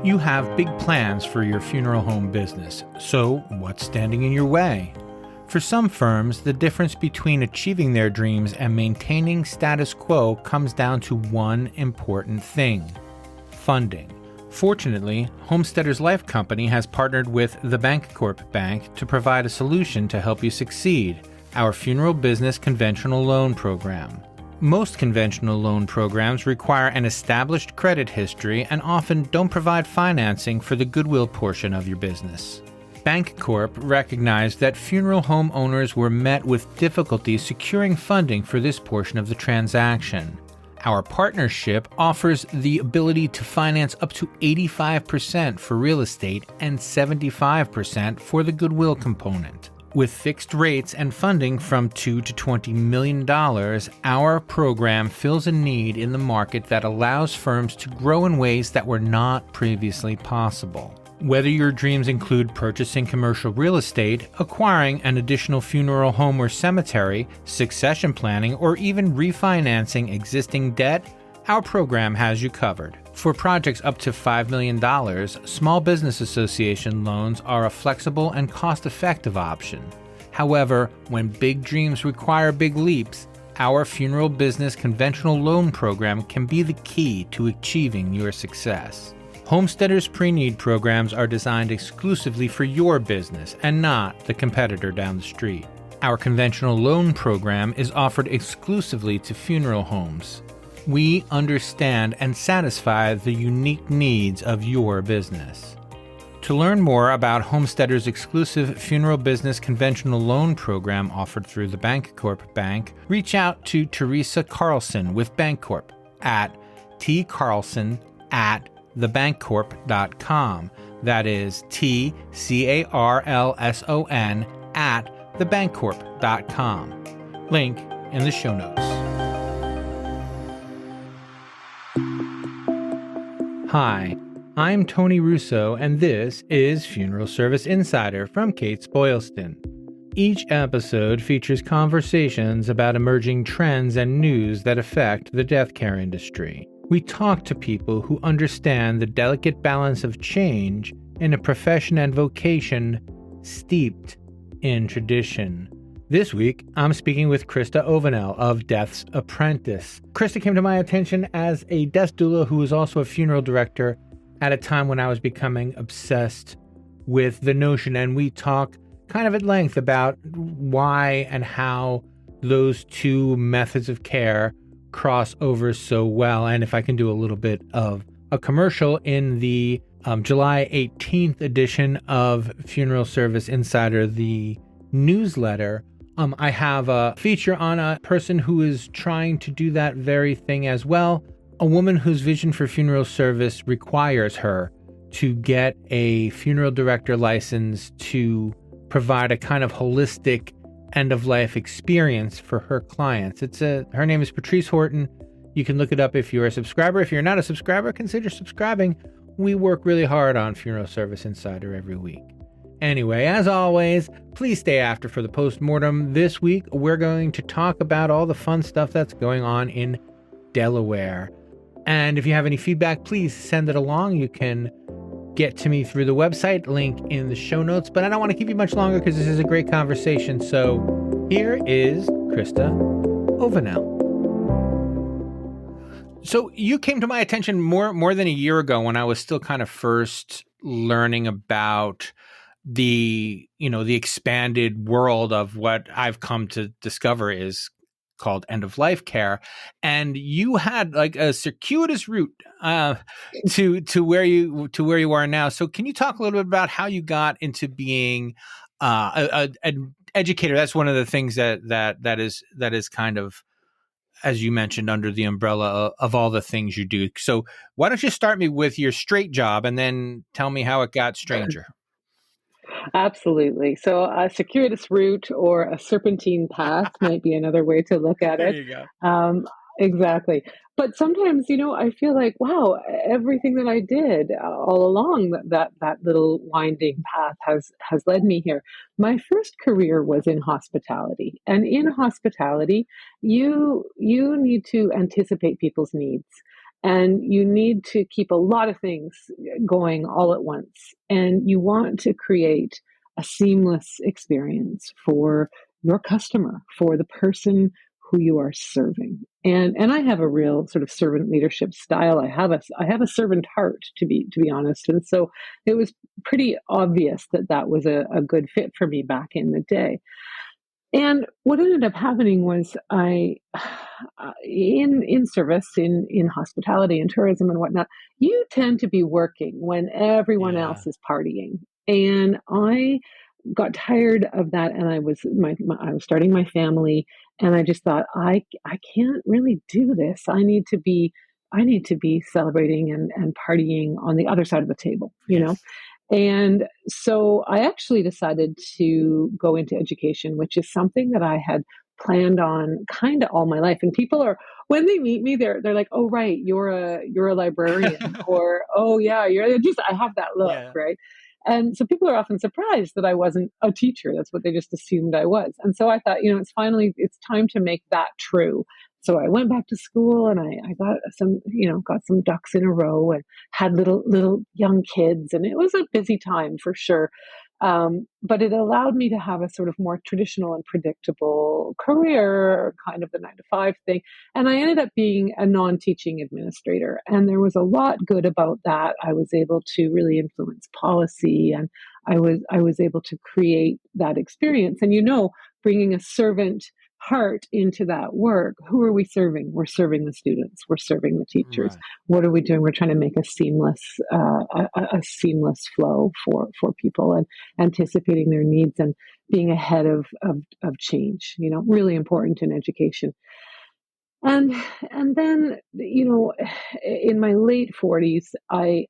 You have big plans for your funeral home business, so what's standing in your way? For some firms, the difference between achieving their dreams and maintaining status quo comes down to one important thing: funding. Fortunately, Homesteaders Life Company has partnered with the Bancorp Bank to provide a solution to help you succeed: our Funeral Business Conventional Loan Program. Most conventional loan programs require an established credit history and often don't provide financing for the goodwill portion of your business. Bancorp recognized that funeral home owners were met with difficulty securing funding for this portion of the transaction. Our partnership offers the ability to finance up to 85% for real estate and 75% for the goodwill component. With fixed rates and funding from $2 to $20 million, our program fills a need in the market that allows firms to grow in ways that were not previously possible. Whether your dreams include purchasing commercial real estate, acquiring an additional funeral home or cemetery, succession planning, or even refinancing existing debt, our program has you covered. For projects up to $5 million, Small Business Association loans are a flexible and cost-effective option. However, when big dreams require big leaps, our Funeral Business Conventional Loan Program can be the key to achieving your success. Homesteaders Pre-Need programs are designed exclusively for your business and not the competitor down the street. Our conventional loan program is offered exclusively to funeral homes. We understand and satisfy the unique needs of your business. To learn more about Homesteaders' exclusive Funeral Business Conventional Loan Program offered through the Bancorp Bank, reach out to Teresa Carlson with Bancorp at tcarlson@thebancorp.com. That is TCARLSON at thebancorp.com. Link in the show notes. Hi, I'm Tony Russo, and this is Funeral Service Insider from Kates-Boylston. Each episode features conversations about emerging trends and news that affect the death care industry. We talk to people who understand the delicate balance of change in a profession and vocation steeped in tradition. This week, I'm speaking with Christa Ovenell of Death's Apprentice. Christa came to my attention as a death doula who was also a funeral director at a time when I was becoming obsessed with the notion, and we talk kind of at length about why and how those two methods of care cross over so well. And if I can do a little bit of a commercial, in the July 18th edition of Funeral Service Insider, the newsletter, I have a feature on a person who is trying to do that very thing as well. A woman whose vision for funeral service requires her to get a funeral director license to provide a kind of holistic end-of-life experience for her clients. Her name is Patrice Horton. You can look it up if you're a subscriber. If you're not a subscriber, consider subscribing. We work really hard on Funeral Service Insider every week. Anyway, as always, please stay after for the postmortem. This week, we're going to talk about all the fun stuff that's going on in Delaware. And if you have any feedback, please send it along. You can get to me through the website, link in the show notes. But I don't want to keep you much longer because this is a great conversation. So here is Christa Ovenell. So you came to my attention more than a year ago when I was still kind of first learning about the expanded world of what I've come to discover is called end-of-life care. And you had like a circuitous route to where you are now. So can you talk a little bit about how you got into being an educator? That's one of the things that is kind of, as you mentioned, under the umbrella of all the things you do. So why don't you start me with your straight job and then tell me how it got stranger? Absolutely. So a circuitous route or a serpentine path might be another way to look at it. There you go. Exactly. But sometimes, I feel like, wow, everything that I did all along that little winding path has led me here. My first career was in hospitality. And in hospitality, you need to anticipate people's needs. And you need to keep a lot of things going all at once. And you want to create a seamless experience for your customer, for the person who you are serving. And I have a real sort of servant leadership style. I have a servant heart, to be honest. And so it was pretty obvious that that was a good fit for me back in the day. And what ended up happening was in service, in hospitality and tourism and whatnot, you tend to be working when everyone Yeah. else is partying. And I got tired of that, and I was starting my family, and I just thought I can't really do this. I need to be celebrating and partying on the other side of the table, you know. Yes. And so I actually decided to go into education, which is something that I had planned on kind of all my life. And people are, when they meet me, they're like, "Oh, right, you're a librarian," or "Oh, yeah, you're just." I have that look, Yeah. right? And so people are often surprised that I wasn't a teacher. That's what they just assumed I was. And so I thought, it's time to make that true. So I went back to school, and I got got some ducks in a row, and had little young kids, and it was a busy time for sure. But it allowed me to have a sort of more traditional and predictable career, kind of the 9 to 5 thing. And I ended up being a non-teaching administrator, and there was a lot good about that. I was able to really influence policy, and I was able to create that experience. And bringing a servant heart into that work, who are we serving? We're serving the students. We're serving the teachers. Right. What are we doing? We're trying to make a seamless, a seamless flow for people, and anticipating their needs, and being ahead of change. Really important in education. And and then in my late 40s, I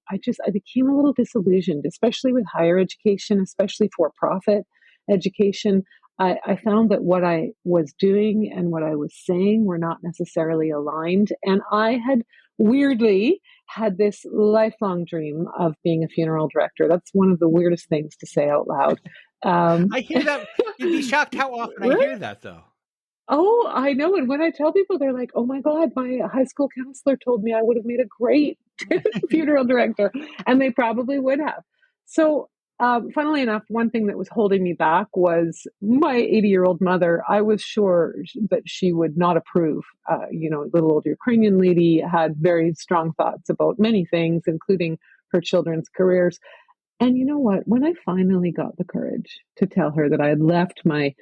became a little disillusioned, especially with higher education, especially for profit education. I found that what I was doing and what I was saying were not necessarily aligned, and I had weirdly had this lifelong dream of being a funeral director. That's one of the weirdest things to say out loud. I hear that. You'd be shocked how often I Right? hear that, though. Oh, I know. And when I tell people, they're like, "Oh my God, my high school counselor told me I would have made a great funeral director." And they probably would have. So, funnily enough, one thing that was holding me back was my 80-year-old mother. I was sure that she would not approve. Little old Ukrainian lady had very strong thoughts about many things, including her children's careers. And you know what? When I finally got the courage to tell her that I had left my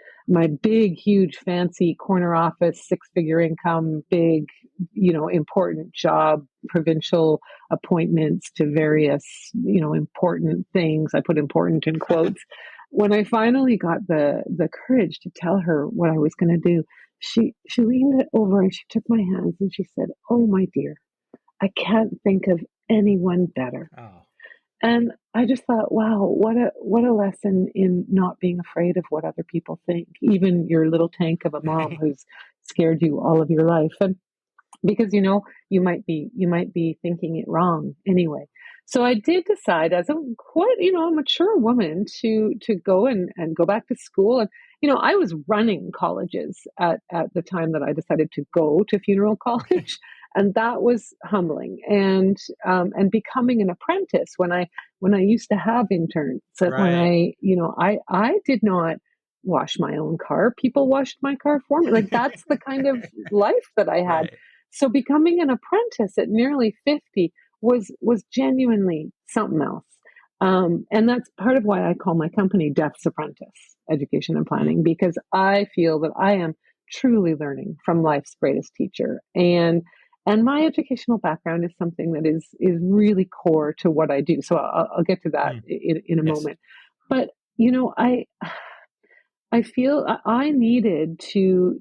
big, huge, fancy corner office, six-figure income, big, important job, provincial appointments to various, important things. I put important in quotes. When I finally got the courage to tell her what I was going to do, she leaned over and she took my hands and she said, "Oh, my dear, I can't think of anyone better." Oh, And I just thought, wow, what a lesson in not being afraid of what other people think, even your little tank of a mom right. who's scared you all of your life. And because you might be thinking it wrong anyway. So I did decide, as a quite a mature woman, to go and go back to school. And I was running colleges at the time that I decided to go to funeral college, and that was humbling. And becoming an apprentice, when I used to have interns, when Right. I did not wash my own car, people washed my car for me. Like, that's the kind of life that I had. Right. So becoming an apprentice at nearly 50 was genuinely something else. And that's part of why I call my company Death's Apprentice Education and Mm. Planning, because I feel that I am truly learning from life's greatest teacher. And my educational background is something that is really core to what I do. So I'll get to that Mm. in a Yes. moment. But I feel I needed to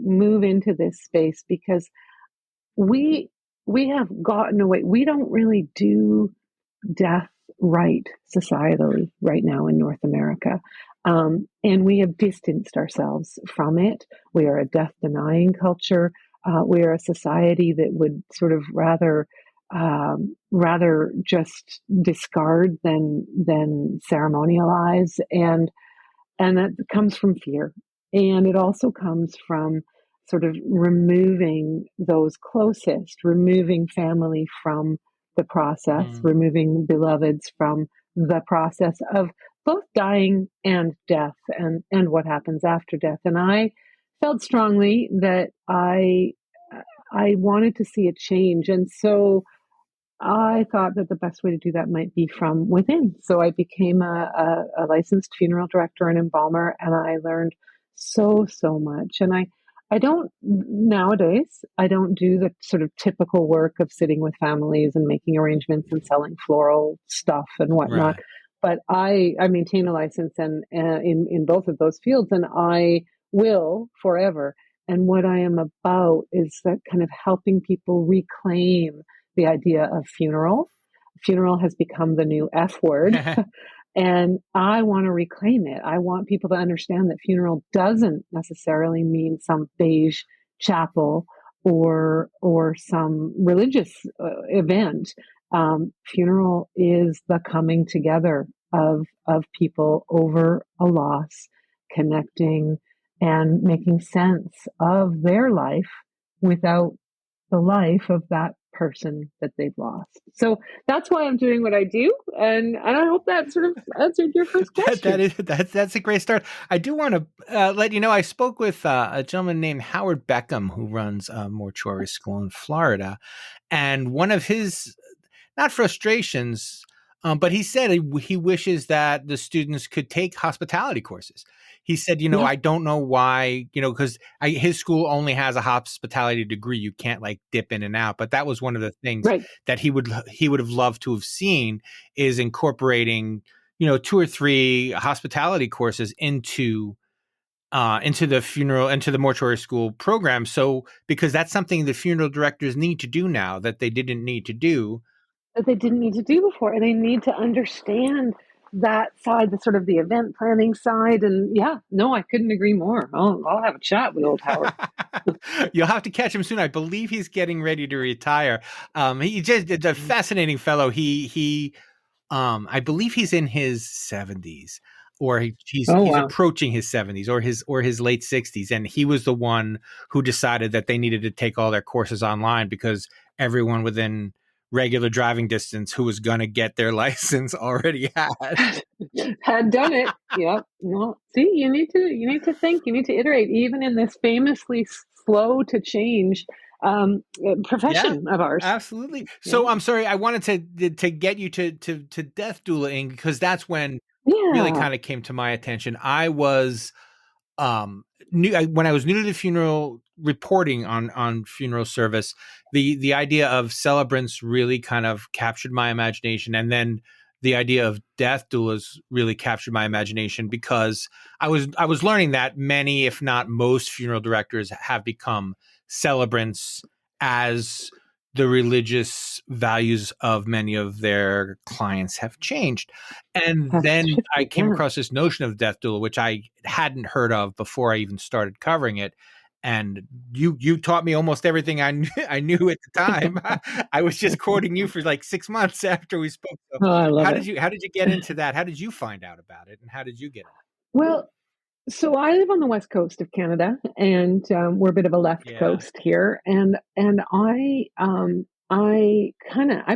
move into this space because we we have gotten away. We don't really do death right societally right now in North America. And we have distanced ourselves from it. We are a death denying culture. We are a society that would sort of rather just discard than ceremonialize. And that comes from fear. And it also comes from sort of removing those closest, removing family from the process, Mm. removing beloveds from the process of both dying and death, and what happens after death. And I felt strongly that I wanted to see a change. And so I thought that the best way to do that might be from within. So I became a licensed funeral director and embalmer, and I learned so much. And I don't nowadays, I don't do the sort of typical work of sitting with families and making arrangements and selling floral stuff and whatnot. Right. But I maintain a license and in both of those fields, and I will forever. And what I am about is that kind of helping people reclaim the idea of funeral. Funeral has become the new F word. And I want to reclaim it. I want people to understand that funeral doesn't necessarily mean some beige chapel or some religious event. Funeral is the coming together of people over a loss, connecting and making sense of their life without the life of that person that they've lost. So that's why I'm doing what I do, and I hope that sort of answered your first question. That's a great start. I do want to let you know I spoke with a gentleman named Howard Beckham who runs a mortuary school in Florida, and one of his not frustrations, but he said he wishes that the students could take hospitality courses. He said, Yeah, I don't know why, because his school only has a hospitality degree. You can't like dip in and out. But that was one of the things right. that he would have loved to have seen is incorporating, 2 or 3 hospitality courses into the mortuary school program. So because that's something the funeral directors need to do now that they didn't need to do. That they didn't need to do before, and they need to understand that side, the sort of the event planning side. And yeah, no, I couldn't agree more. I'll have a chat with old Howard. You'll have to catch him soon. I believe he's getting ready to retire. He just is a fascinating fellow. I believe he's in his 70s, or Oh he's wow. approaching his 70s, or his late 60s, and he was the one who decided that they needed to take all their courses online because everyone within regular driving distance who was going to get their license already had. Had done it. Yep. Well, see, you need to think, you need to iterate, even in this famously slow to change Yeah, profession of ours. absolutely. Yeah. So I'm sorry, I wanted to get you to death doulaing because that's when really Yeah. kind of came to my attention. I was when I was new to the funeral reporting on funeral service, the idea of celebrants really kind of captured my imagination, and then the idea of death doulas really captured my imagination because I was learning that many, if not most, funeral directors have become celebrants as the religious values of many of their clients have changed. And Have then I shifted. came Yeah. across this notion of death doula, which I hadn't heard of before I even started covering it. And you taught me almost everything I knew at the time. I was just quoting you for like 6 months after we spoke. So Oh, I love how did you get it. into that? How did you find out about it? And how did you get Well, so I live on the west coast of Canada, and we're a bit of a in? left Yeah. coast here. And I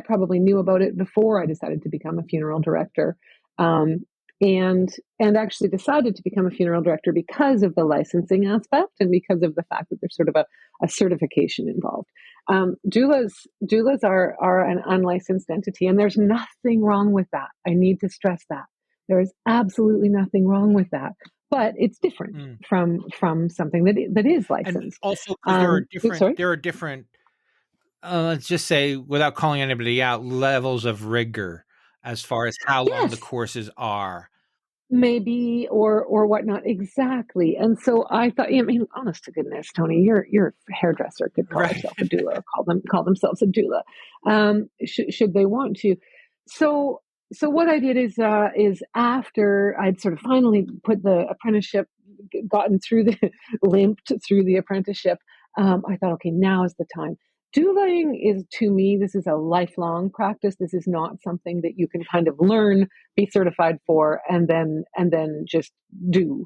probably knew about it before I decided to become a funeral director, um, and actually decided to become a funeral director because of the licensing aspect and because of the fact that there's sort of a certification involved. Doulas are an unlicensed entity, and there's nothing wrong with that. I need to stress that. There is absolutely nothing wrong with that, but it's different Mm. from something that is And licensed. also because there are Oops, sorry. different let's just say, without calling anybody out, levels of rigor as far as how long the Yes, courses are. maybe or whatnot. Exactly. And so I thought, I mean, honest to goodness, Tony, your hairdresser could call Right. herself a doula or call themselves a doula, should they want to. So what I did is after I'd sort of finally put the apprenticeship, gotten through the limped through the apprenticeship, I thought, okay, now is the time. Doulaing is, to me, this is a lifelong practice. This is not something that you can kind of learn, be certified for, and then just do.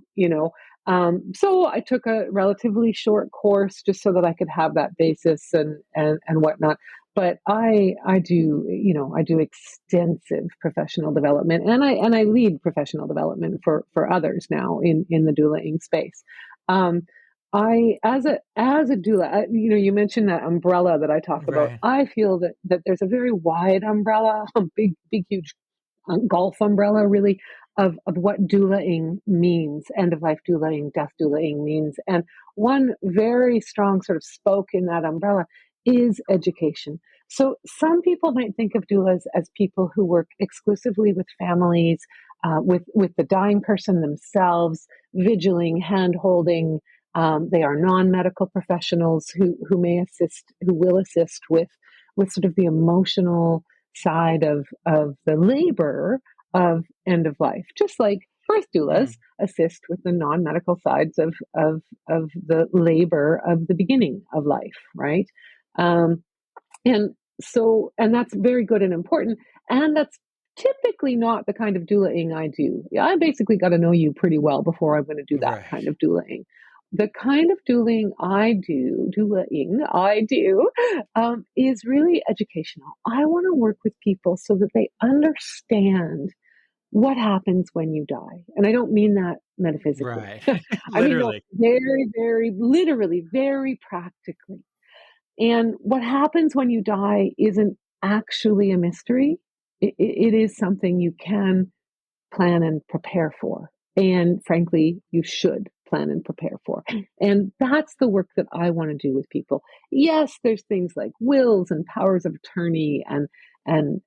So I took a relatively short course just so that I could have that basis and whatnot. But I do, I do extensive professional development, and I lead professional development for others now in the doulaing space. Um, I as a doula, you mentioned that umbrella that I talk about. Right. I feel that there's a very wide umbrella, a big huge golf umbrella, really, of what doulaing means, end of life doulaing, death doulaing means. And one very strong sort of spoke in that umbrella is education. So some people might think of doulas as people who work exclusively with families, with the dying person themselves, vigiling, hand holding. They are non-medical professionals who may assist, who will assist with sort of the emotional side of the labor of end of life, just like birth doulas Mm. assist with the non-medical sides of the labor of the beginning of life, right? Um, and and that's very good and important. And that's typically not the kind of doulaing I do. Yeah, I basically got to know you pretty well before I'm going to do that Right. kind of doulaing. The kind of doulaing I do, is really educational. I want to work with people so that they understand what happens when you die. And I don't mean that metaphysically. Right. I mean that Literally. very, very literally, very practically. And what happens when you die isn't actually a mystery. It is something you can plan and prepare for. And frankly, you should plan and prepare for. And that's the work that I want to do with people. Yes, there's things like wills and powers of attorney and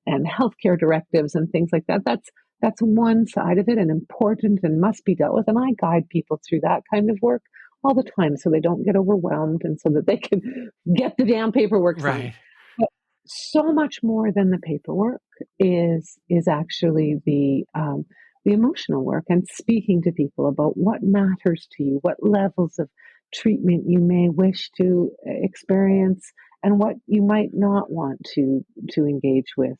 healthcare directives and things like that. That's one side of it, and important and must be dealt with. And I guide people through that kind of work all the time so they don't get overwhelmed and so that they can get the damn paperwork signed. Right. But so much more than the paperwork is actually the emotional work and speaking to people about what matters to you, what levels of treatment you may wish to experience, and what you might not want to engage with.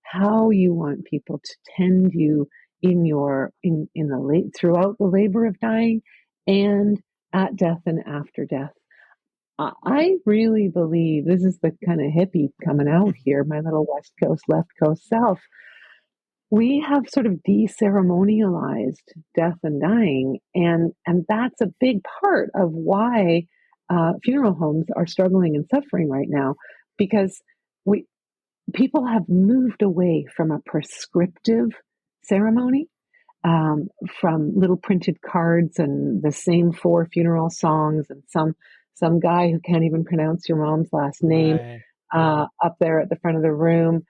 How you want people to tend you in the late throughout the labor of dying, and at death and after death. I really believe this is the kind of hippie coming out here, my little West Coast, left coast, self. We have sort of deceremonialized death and dying, and that's a big part of why funeral homes are struggling and suffering right now, because we people have moved away from a prescriptive ceremony, um, from little printed cards and the same four funeral songs and some guy who can't even pronounce your mom's last name Right. up there at the front of the room.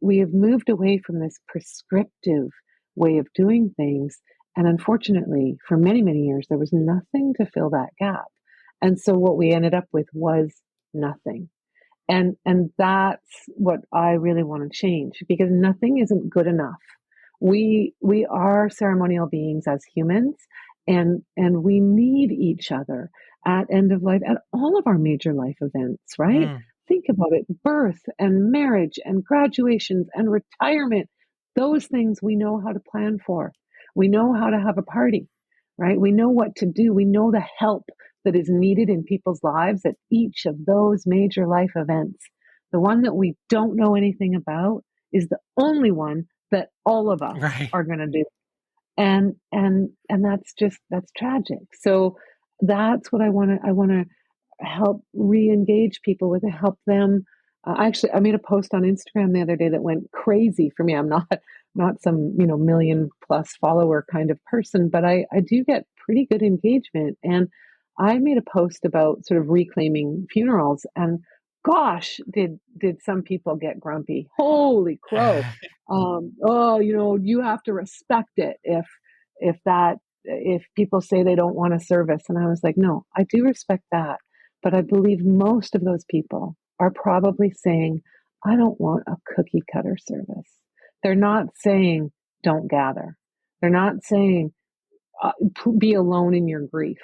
We have moved away from this prescriptive way of doing things, and unfortunately, for many years, there was nothing to fill that gap. And so, what we ended up with was nothing. And that's what I really want to change, because nothing isn't good enough. We are ceremonial beings as humans, and we need each other at end of life, at all of our major life events, right? Mm. Think about it: birth and marriage and graduations and retirement. Those things we know how to plan for. We know how to have a party, right? We know what to do. We know the help that is needed in people's lives at each of those major life events. The one that we don't know anything about is the only one that all of us Right. are going to do. And that's tragic. So that's what I want to help re-engage people with, to help them. Actually, I made a post on Instagram the other day that went crazy for me. I'm not some million plus follower kind of person, but I do get pretty good engagement. And I made a post about sort of reclaiming funerals, and gosh, did some people get grumpy? Holy crow! Oh, you have to respect it if people say they don't want a service. And I was like, no, I do respect that. But I believe most of those people are probably saying, I don't want a cookie cutter service. They're not saying, don't gather. They're not saying, be alone in your grief.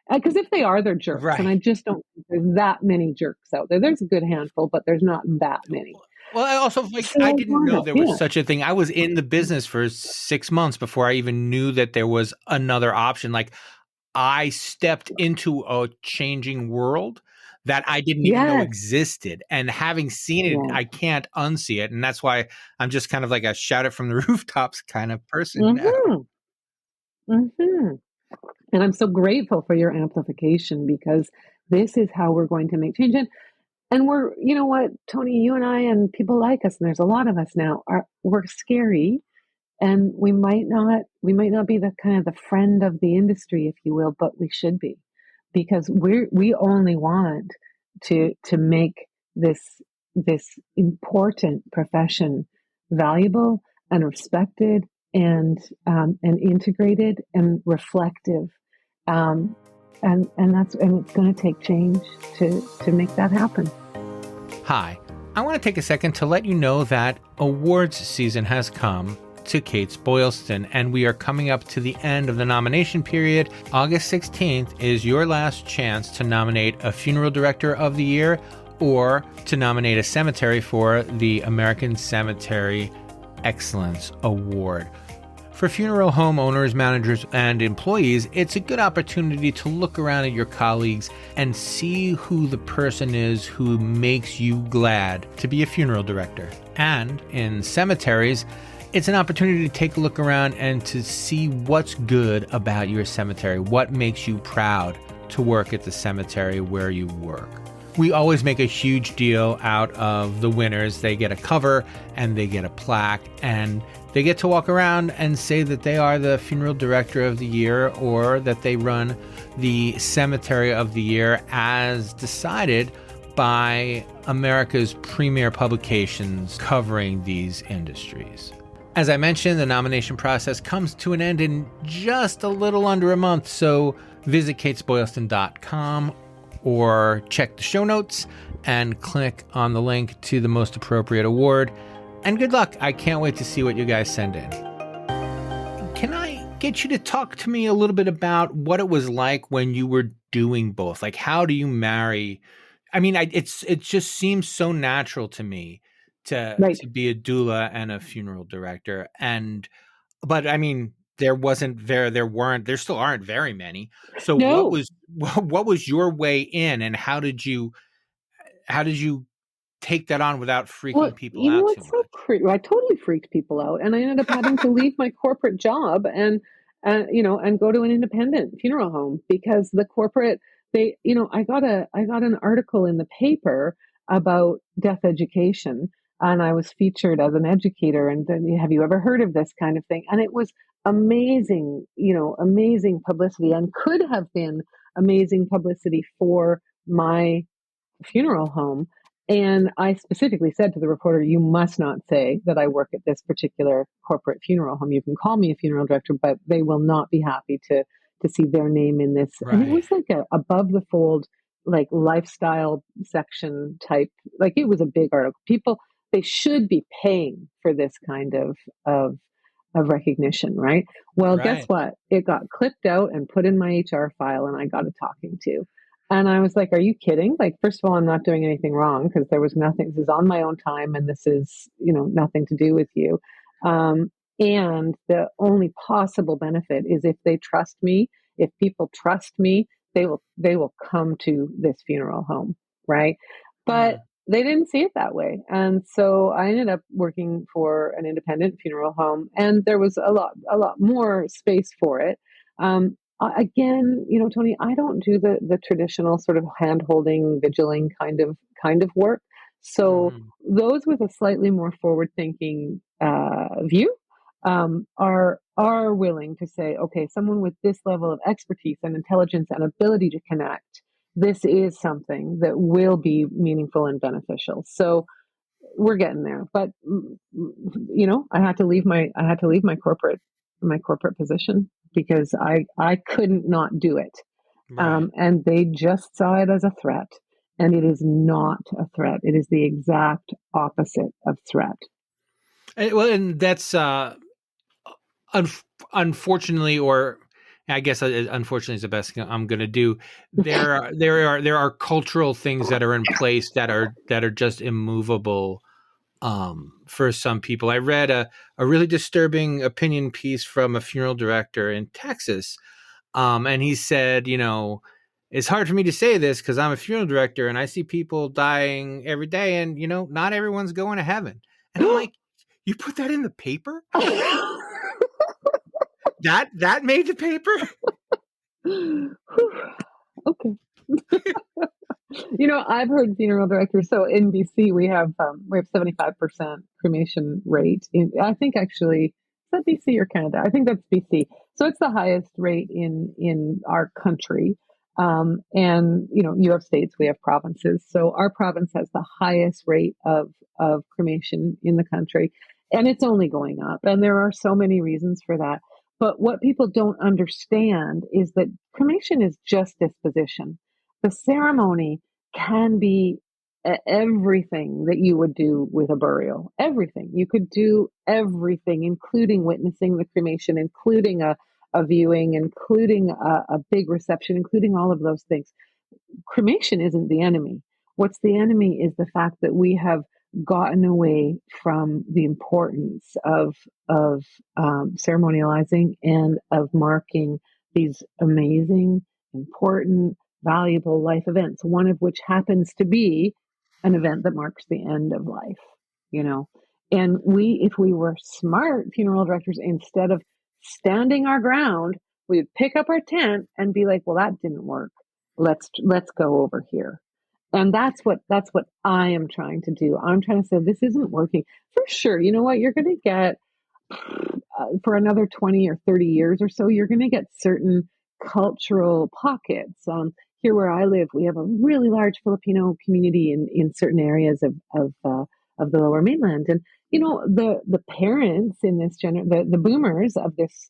Because if they are, they're jerks. And Right. I just don't think there's that many jerks out there. There's a good handful, but there's not that many. Well, I also I So didn't know wild. there was Yeah. such a thing. I was in the business for 6 months before I even knew that there was another option. Like I stepped into a changing world that I didn't even know Yes. existed. And having seen it, Yeah. I can't unsee it. And that's why I'm just kind of like a shout it from the rooftops kind of person now. Hmm. Hmm. And I'm so grateful for your amplification because this is how we're going to make change. And we're, you know what, Tony, you and I and people like us, and there's a lot of us now, we're scary, and we might not be the kind of the friend of the industry, if you will, but we should be, because we only want to make this important profession valuable and respected and integrated and reflective, um, and it's going to take change to make that happen. Hi, I want to take a second to let you know that awards season has come to Kates-Boylston, and we are coming up to the end of the nomination period. August 16th is your last chance to nominate a funeral director of the year or to nominate a cemetery for the American Cemetery Excellence Award. For funeral home owners, managers, and employees, it's a good opportunity to look around at your colleagues and see who the person is who makes you glad to be a funeral director. And in cemeteries, it's an opportunity to take a look around and to see what's good about your cemetery, what makes you proud to work at the cemetery where you work. We always make a huge deal out of the winners. They get a cover and they get a plaque, and they get to walk around and say that they are the funeral director of the year or that they run the cemetery of the year as decided by America's premier publications covering these industries. As I mentioned, the nomination process comes to an end in just a little under a month, so visit Kates-Boylston.com or check the show notes and click on the link to the most appropriate award. And good luck. I can't wait to see what you guys send in. Can I get you to talk to me a little bit about what it was like when you were doing both? Like, how do you marry? I mean, it just seems so natural to me to Right. be a doula and a funeral director. But I mean, there still aren't very many. So No. what was your way in, and how did you take that on without Well, freaking people you know out too what's so much? I totally freaked people out, and I ended up having to leave my corporate job and go to an independent funeral home because the corporate I got an article in the paper about death education, and I was featured as an educator. And then, have you ever heard of this kind of thing? And it was amazing, amazing publicity, and could have been amazing publicity for my funeral home. And I specifically said to the reporter, you must not say that I work at this particular corporate funeral home. You can call me a funeral director, but they will not be happy to see their name in this. And it Right. was like a above the fold, like lifestyle section type, like it was a big article. People, they should be paying for this kind of of recognition, right? Well, guess Right. what? It got clipped out and put in my HR file, and I got a talking to. And I was like, are you kidding? Like, first of all, I'm not doing anything wrong because there was nothing. This is on my own time, and this is, nothing to do with you. And the only possible benefit is if they trust me, if people trust me, they will come to this funeral home, right? But Mm. they didn't see it that way. And so I ended up working for an independent funeral home, and there was a lot more space for it. Again, Tony, I don't do the traditional sort of hand holding, vigiling kind of work. So Mhm. those with a slightly more forward thinking view are willing to say, okay, someone with this level of expertise and intelligence and ability to connect, this is something that will be meaningful and beneficial. So we're getting there, but I had to leave my corporate position because I couldn't not do it. Right. And they just saw it as a threat, and it is not a threat. It is the exact opposite of threat. Well, and that's unf unfortunately, or I guess unfortunately is the best thing I'm going to do. There are cultural things that are in place that are just immovable for some people. I read a really disturbing opinion piece from a funeral director in Texas. And he said, it's hard for me to say this because I'm a funeral director and I see people dying every day, and not everyone's going to heaven. And I'm like, you put that in the paper? That made the paper? Okay. I've heard funeral directors. So in BC, we have 75% cremation rate. I think actually, is that BC or Canada? I think that's BC. So it's the highest rate in our country. And you have states, we have provinces. So our province has the highest rate of cremation in the country, and it's only going up. And there are so many reasons for that. But what people don't understand is that cremation is just disposition. The ceremony can be everything that you would do with a burial. Everything. You could do everything, including witnessing the cremation, including a viewing, including a big reception, including all of those things. Cremation isn't the enemy. What's the enemy is the fact that we have gotten away from the importance of ceremonializing and of marking these amazing, important, valuable life events, one of which happens to be an event that marks the end of life, you know. And if we were smart funeral directors, instead of standing our ground, we would pick up our tent and be like, well, that didn't work. Let's go over here. And that's what I am trying to do. I'm trying to say this isn't working. For sure, you know what? You're going to get for another 20 or 30 years or so, you're going to get certain cultural pockets. Here where I live, we have a really large Filipino community in certain areas of the Lower Mainland, and the parents in this the boomers of this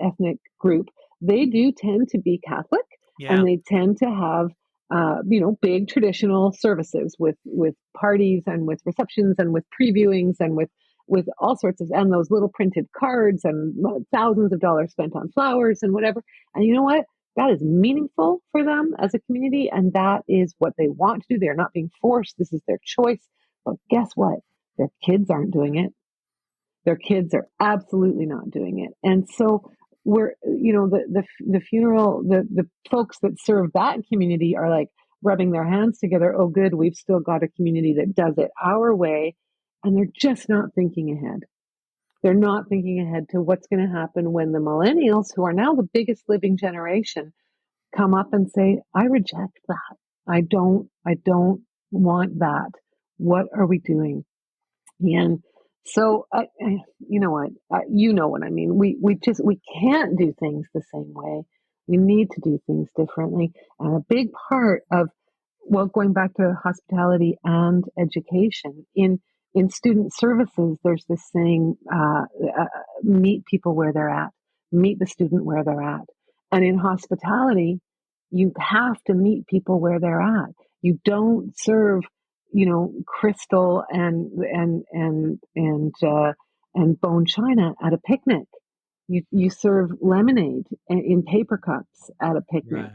ethnic group, they do tend to be Catholic, Yeah. and they tend to have big traditional services with parties and with receptions and with previewings and with all sorts of, and those little printed cards and thousands of dollars spent on flowers and whatever. And you know what? That is meaningful for them as a community, and that is what they want to do. They're not being forced. This is their choice. But guess what? Their kids aren't doing it. Their kids are absolutely not doing it. And so the funeral, the folks that serve that community are like rubbing their hands together. Oh, good, we've still got a community that does it our way. And they're just not thinking ahead. They're not thinking ahead to what's going to happen when the millennials, who are now the biggest living generation, come up and say, I reject that. I don't want that. What are we doing? And so, you know what? You know what I mean. We can't do things the same way. We need to do things differently. And a big part of, well, going back to hospitality and education, in student services, there's this saying, meet people where they're at, meet the student where they're at. And in hospitality, you have to meet people where they're at. You don't serve crystal and bone china at a picnic. You serve lemonade in paper cups at a picnic.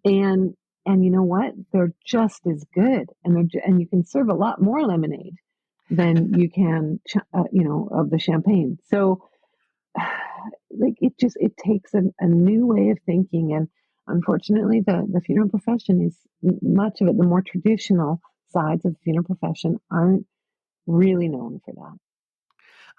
Right. And you know what? They're just as good, and you can serve a lot more lemonade than you can of the champagne. So like it takes a new way of thinking, and unfortunately the funeral profession is, much of it, the more traditional sides of the funeral profession aren't really known for that.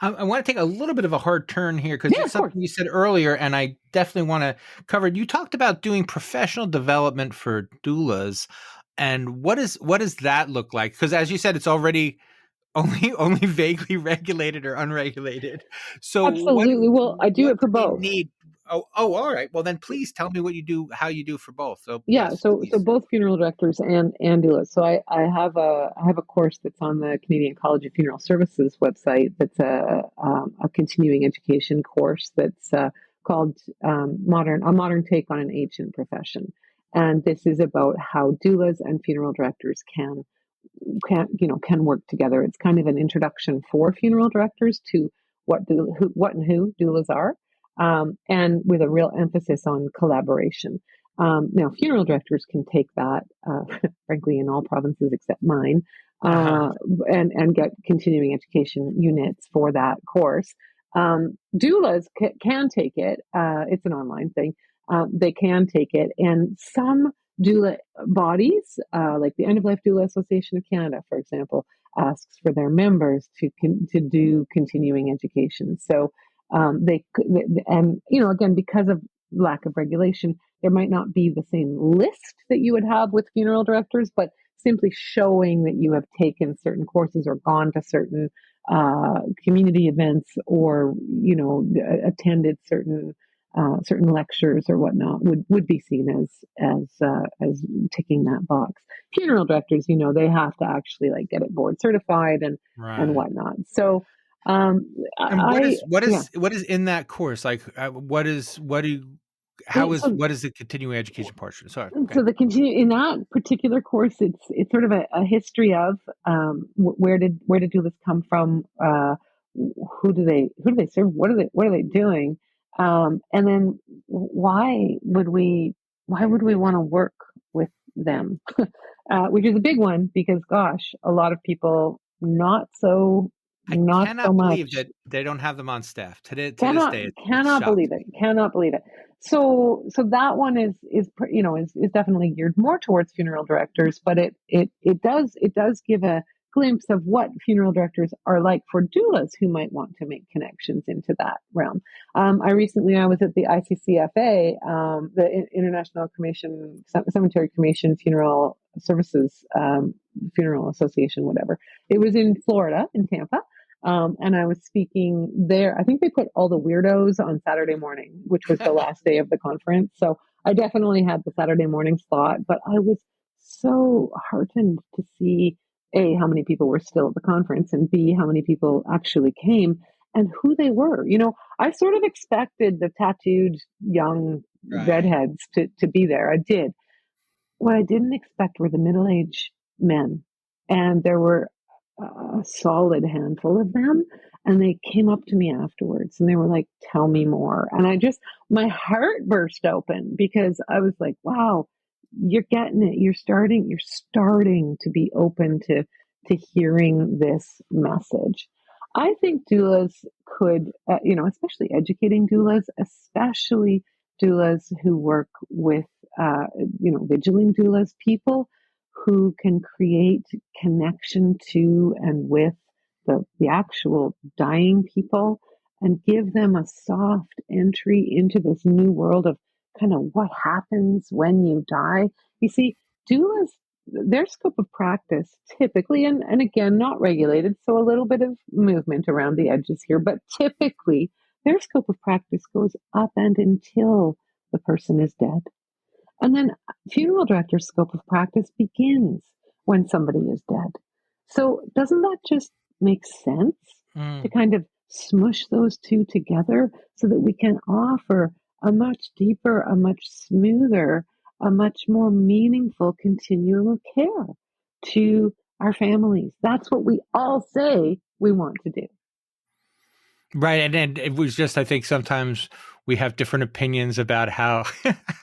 I want to take a little bit of a hard turn here because Yeah, it's of course. something you said earlier, and I definitely want to cover it. You talked about doing professional development for doulas, and what does that look like? Because as you said, it's already only vaguely regulated or unregulated. So Absolutely. Well, I do what it for do they both. need? Oh, all right. Well, then please tell me what you do, how you do for both. So Yeah, yes, so please. both funeral directors and doulas. So I have a course that's on the Canadian College of Funeral Services website. That's a continuing education course that's called a modern take on an ancient profession. And this is about how doulas and funeral directors can work together. It's kind of an introduction for funeral directors to what and who doulas are, and with a real emphasis on collaboration. Now, funeral directors can take that, frankly, in all provinces except mine. Uh-huh. and get continuing education units for that course. Doulas can take it. It's an online thing. They can take it, and some doula bodies, like the End of Life Doula Association of Canada, for example, asks for their members to do continuing education. So and again, because of lack of regulation, there might not be the same list that you would have with funeral directors, but simply showing that you have taken certain courses or gone to certain community events, or attended certain lectures or whatnot, would be seen as ticking that box. Funeral directors, they have to actually like get it board certified and Right. whatnot. So And what I is what yeah. is what is in that course? Like, what is what do you So what is the continuing education portion? Sorry. Okay. So the continue in that particular course, it's sort of a history of where did doulas come from, who do they serve, what are they doing, and then why would we want to work with them, which is a big one because gosh, a lot of people I not so cannot believe much. that they don't have them on staff. To this Cannot day, it cannot shocks believe it. me. Cannot believe it. So that one is definitely geared more towards funeral directors, but it does give a glimpse of what funeral directors are like for doulas who might want to make connections into that realm. I was at the ICCFA, the International Cemetery Cremation Funeral Services, Funeral Association, whatever. It was in Florida, in Tampa. And I was speaking there. I think they put all the weirdos on Saturday morning, which was the last day of the conference. So I definitely had the Saturday morning slot, but I was so heartened to see A, how many people were still at the conference, and B, how many people actually came and who they were. I sort of expected the tattooed young Right. redheads to be there. I did. What I didn't expect were the middle-aged men, and there were a solid handful of them, and they came up to me afterwards, and they were like, "Tell me more." And my heart burst open because I was like, "Wow, you're getting it. You're starting to be open to hearing this message." I think doulas could, especially educating doulas, especially doulas who work with vigiling doulas, people who can create connection to and with the actual dying people, and give them a soft entry into this new world of kind of what happens when you die. You see, doulas, their scope of practice typically, and again, not regulated, so a little bit of movement around the edges here, but typically their scope of practice goes up and until the person is dead. And then funeral director's scope of practice begins when somebody is dead. So doesn't that just make sense to Mm. kind of smush those two together so that we can offer a much deeper, a much smoother, a much more meaningful continuum of care to our families? That's what we all say we want to do. Right. And it was just, I think sometimes we have different opinions about how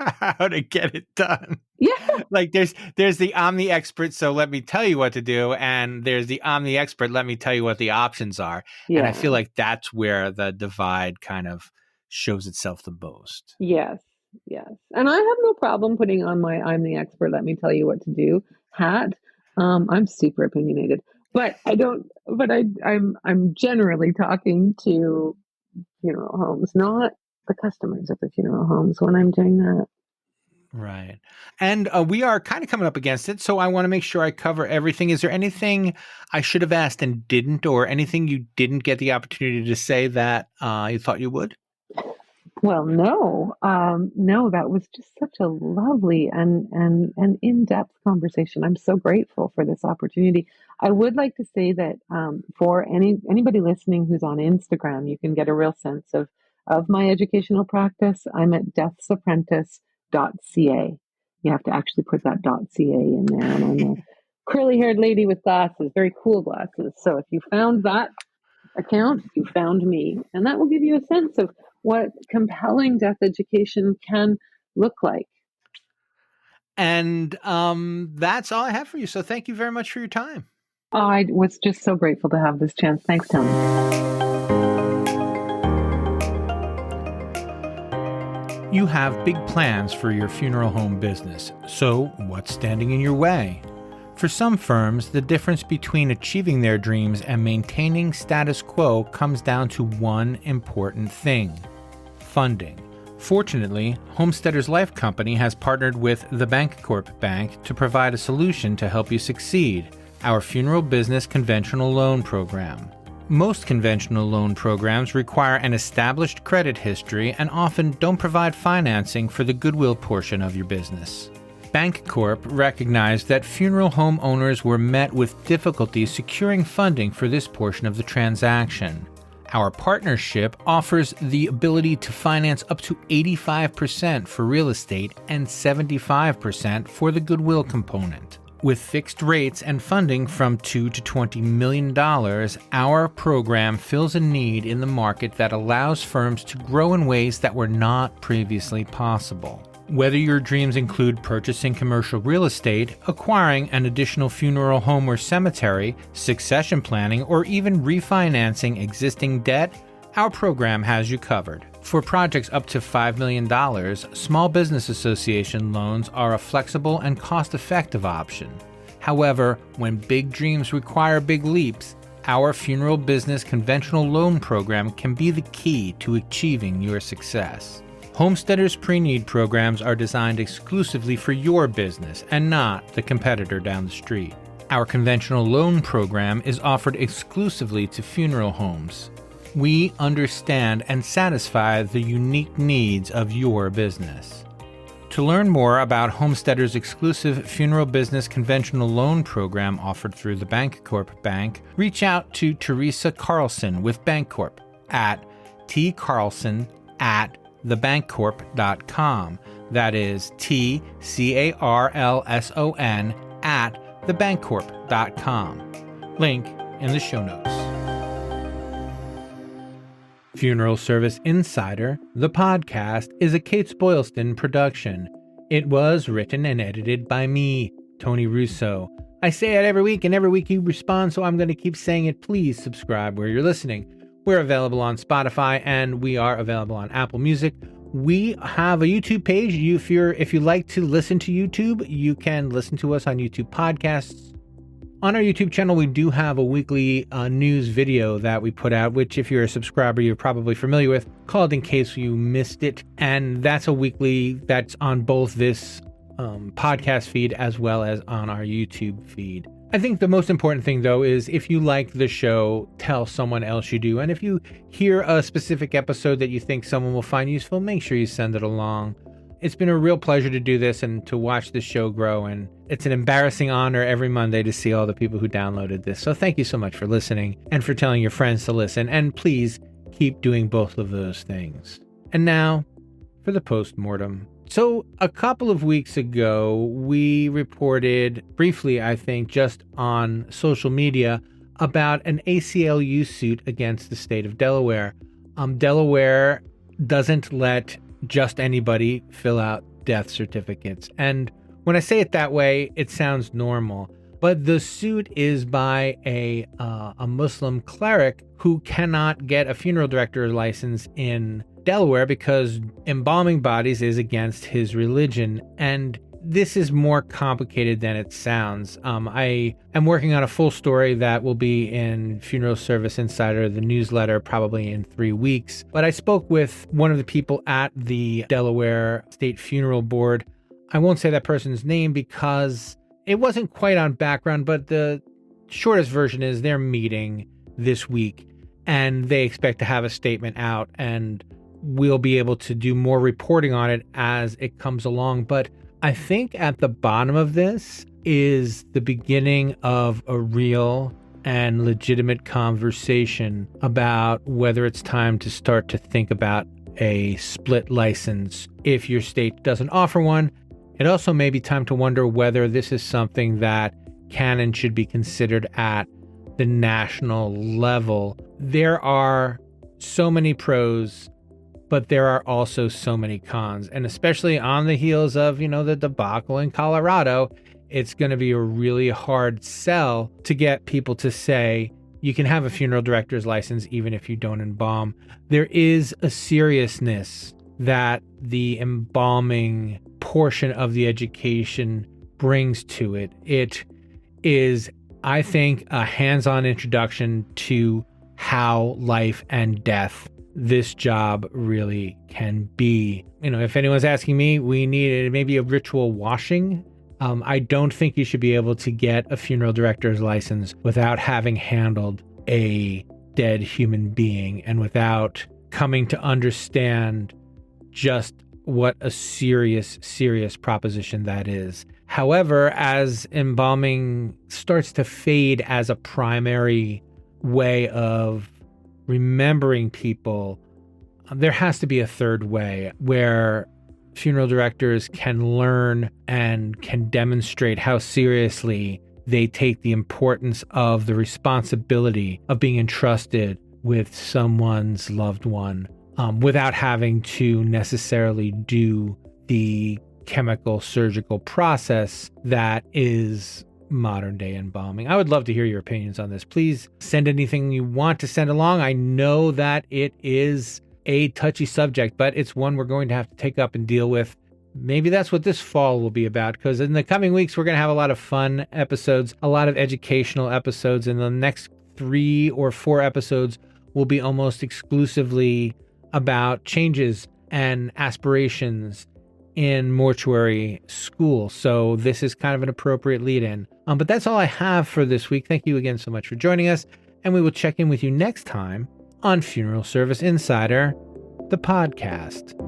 how to get it done. Yeah, Like there's the I'm the expert, so let me tell you what to do, and there's the I'm the expert, let me tell you what the options are. And I yeah. feel like that's where the divide kind of shows itself the most. Yes, yes. And I have no problem putting on my "I'm the expert, let me tell you what to do" hat. I'm super opinionated, but I don't. But I'm generally talking to funeral homes, not the customers at the funeral homes when I'm doing that. Right. And we are kind of coming up against it, so I want to make sure I cover everything. Is there anything I should have asked and didn't, or anything you didn't get the opportunity to say that you thought you would? Well, no, no, that was just such a lovely and in-depth conversation. I'm so grateful for this opportunity. I would like to say that for anybody listening who's on Instagram, you can get a real sense of my educational practice. I'm at deathsapprentice.ca. You have to actually put that .ca in there, and I'm a curly-haired lady with glasses, very cool glasses. So if you found that account, you found me. And that will give you a sense of what compelling death education can look like. And that's all I have for you. So thank you very much for your time. I was just so grateful to have this chance. Thanks, Tony. You have big plans for your funeral home business, so what's standing in your way? For some firms, the difference between achieving their dreams and maintaining status quo comes down to one important thing: funding. Fortunately, Homesteaders Life Company has partnered with the Bancorp Bank to provide a solution to help you succeed: our funeral business conventional loan program. Most conventional loan programs require an established credit history and often don't provide financing for the goodwill portion of your business. Bancorp recognized that funeral home owners were met with difficulty securing funding for this portion of the transaction. Our partnership offers the ability to finance up to 85% for real estate and 75% for the goodwill component. With fixed rates and funding from $2 to $20 million, our program fills a need in the market that allows firms to grow in ways that were not previously possible. Whether your dreams include purchasing commercial real estate, acquiring an additional funeral home or cemetery, succession planning, or even refinancing existing debt, our program has you covered. For projects up to $5 million, small business association loans are a flexible and cost-effective option. However, when big dreams require big leaps, our funeral business conventional loan program can be the key to achieving your success. Homesteaders Pre-Need programs are designed exclusively for your business and not the competitor down the street. Our conventional loan program is offered exclusively to funeral homes. We understand and satisfy the unique needs of your business. To learn more about Homesteaders' exclusive funeral business conventional loan program offered through the Bancorp Bank, reach out to Teresa Carlson with Bancorp at tcarlson@thebancorp.com. That is TCARLSON at thebancorp.com. Link in the show notes. Funeral Service Insider, the podcast, is a Kates-Boylston production. It was written and edited by me, Tony Russo. I say it every week, and every week you respond, so I'm going to keep saying it. Please subscribe where you're listening. We're available on Spotify, and we are available on Apple Music. We have a YouTube page. If you like to listen to YouTube, you can listen to us on YouTube Podcasts. On our YouTube channel, we do have a weekly news video that we put out, which if you're a subscriber, you're probably familiar with, called In Case You Missed It. And that's a weekly that's on both this podcast feed as well as on our YouTube feed. I think the most important thing, though, is if you like the show, tell someone else you do. And if you hear a specific episode that you think someone will find useful, make sure you send it along. It's been a real pleasure to do this and to watch this show grow, and it's an embarrassing honor every Monday to see all the people who downloaded this. So thank you so much for listening and for telling your friends to listen, and please keep doing both of those things. And now for the post-mortem. So a couple of weeks ago, we reported briefly, I think, just on social media about an ACLU suit against the state of Delaware. Delaware doesn't let just anybody fill out death certificates. And when I say it that way, it sounds normal. But the suit is by a Muslim cleric who cannot get a funeral director license in Delaware because embalming bodies is against his religion. And this is more complicated than it sounds. I am working on a full story that will be in Funeral Service Insider, the newsletter, probably in 3 weeks. But I spoke with one of the people at the Delaware State Funeral Board. I won't say that person's name because it wasn't quite on background, but the shortest version is they're meeting this week and they expect to have a statement out, and we'll be able to do more reporting on it as it comes along. But I think at the bottom of this is the beginning of a real and legitimate conversation about whether it's time to start to think about a split license if your state doesn't offer one. It also may be time to wonder whether this is something that can and should be considered at the national level. There are so many pros, but there are also so many cons. And especially on the heels of, the debacle in Colorado, it's going to be a really hard sell to get people to say, you can have a funeral director's license even if you don't embalm. There is a seriousness that the embalming portion of the education brings to it. It is, I think, a hands-on introduction to how life and death this job really can be. If anyone's asking me, we need maybe a ritual washing. I don't think you should be able to get a funeral director's license without having handled a dead human being and without coming to understand just what a serious, serious proposition that is. However, as embalming starts to fade as a primary way of remembering people, there has to be a third way where funeral directors can learn and can demonstrate how seriously they take the importance of the responsibility of being entrusted with someone's loved one, without having to necessarily do the chemical surgical process that is modern day embalming. I would love to hear your opinions on this. Please send anything you want to send along. I know that it is a touchy subject, but it's one we're going to have to take up and deal with. Maybe that's what this fall will be about, because in the coming weeks, we're going to have a lot of fun episodes, a lot of educational episodes. And the next 3 or 4 episodes will be almost exclusively about changes and aspirations in mortuary school. So this is kind of an appropriate lead-in. But that's all I have for this week. Thank you again so much for joining us. And we will check in with you next time on Funeral Service Insider, the podcast.